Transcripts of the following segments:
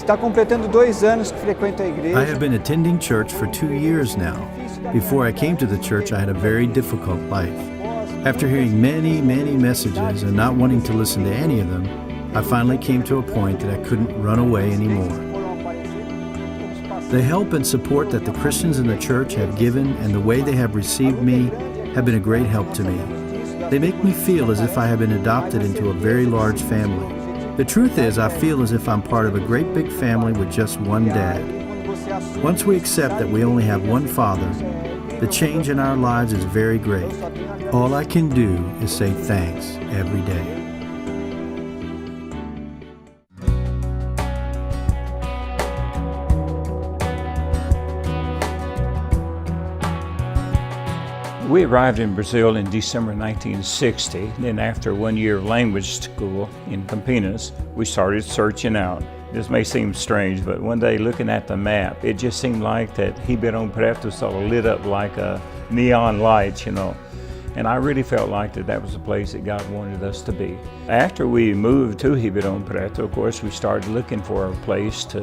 Está completando 2 anos que frequento a igreja. I have been attending church for 2 years now. Before I came to the church, I had a very difficult life. After hearing many messages and not wanting to listen to any of them, I finally came to a point that I couldn't run away anymore. The help and support that the Christians in the church have given and the way they have received me have been a great help to me. They make me feel as if I have been adopted into a very large family. The truth is, I feel as if I'm part of a great big family with just one dad. Once we accept that we only have one Father, the change in our lives is very great. All I can do is say thanks every day. We arrived in Brazil in December 1960. Then after 1 year of language school in Campinas, we started searching out. This may seem strange, but one day looking at the map, it just seemed like that Ribeirão Preto sort of lit up like a neon light, you know. And I really felt like that was the place that God wanted us to be. After we moved to Ribeirão Preto, of course, we started looking for a place to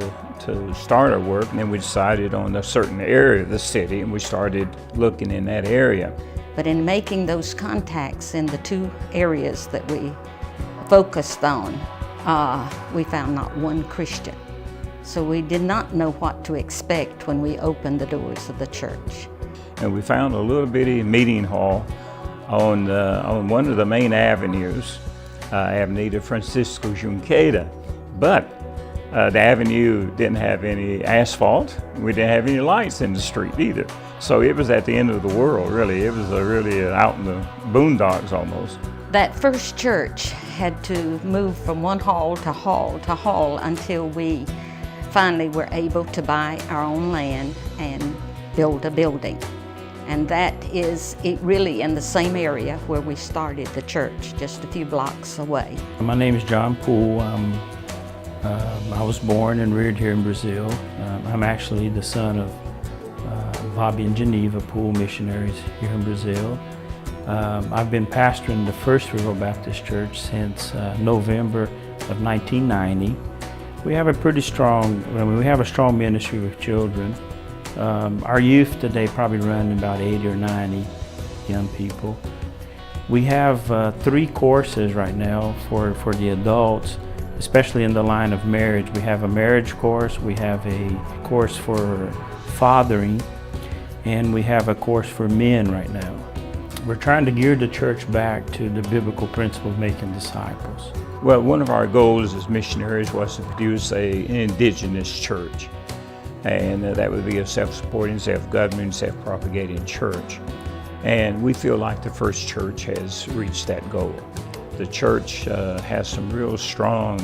start our work, and then we decided on a certain area of the city, and we started looking in that area. But in making those contacts in the 2 areas that we focused on, we found not one Christian. So we did not know what to expect when we opened the doors of the church. And we found a little bitty meeting hall on one of the main avenues, Avenida Francisco Junqueira. But the avenue didn't have any asphalt. We didn't have any lights in the street either. So it was at the end of the world, really. It was really out in the boondocks almost. That first church had to move from one hall to hall to hall until we finally were able to buy our own land and build a building. And that is really in the same area where we started the church, just a few blocks away. My name is John Poole. I was born and reared here in Brazil. I'm actually the son of Bobby and Geneva Poole missionaries here in Brazil. I've been pastoring the First Ribeirão Baptist Church since November of 1990. We have a strong ministry with children. Our youth today probably run about 80 or 90 young people. We have 3 courses right now for the adults, especially in the line of marriage. We have a marriage course, we have a course for fathering, and we have a course for men right now. We're trying to gear the church back to the biblical principle of making disciples. Well, one of our goals as missionaries was to produce an indigenous church. And that would be a self-supporting, self-governing, self-propagating church. And we feel like the First Church has reached that goal. The church has some real strong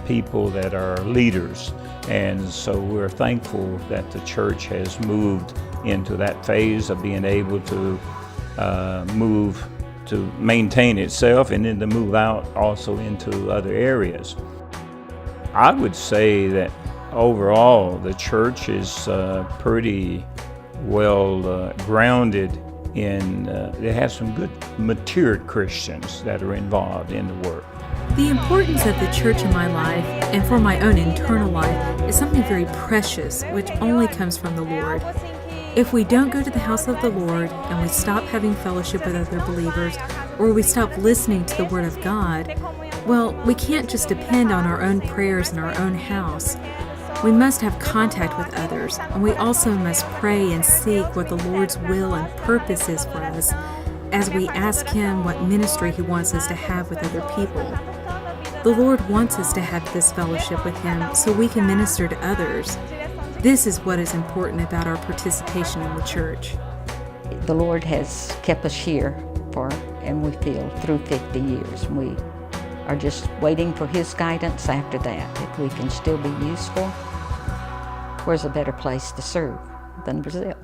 people that are leaders, and so we're thankful that the church has moved into that phase of being able to move to maintain itself and then to move out also into other areas. I would say that overall, the church is pretty well grounded in, it has some good matured Christians that are involved in the work. The importance of the church in my life and for my own internal life is something very precious, which only comes from the Lord. If we don't go to the house of the Lord and we stop having fellowship with other believers, or we stop listening to the Word of God, well, we can't just depend on our own prayers in our own house. We must have contact with others, and we also must pray and seek what the Lord's will and purpose is for us as we ask Him what ministry He wants us to have with other people. The Lord wants us to have this fellowship with Him so we can minister to others. This is what is important about our participation in the church. The Lord has kept us here and we feel through 50 years. We are just waiting for His guidance after that. If we can still be useful, where's a better place to serve than Brazil?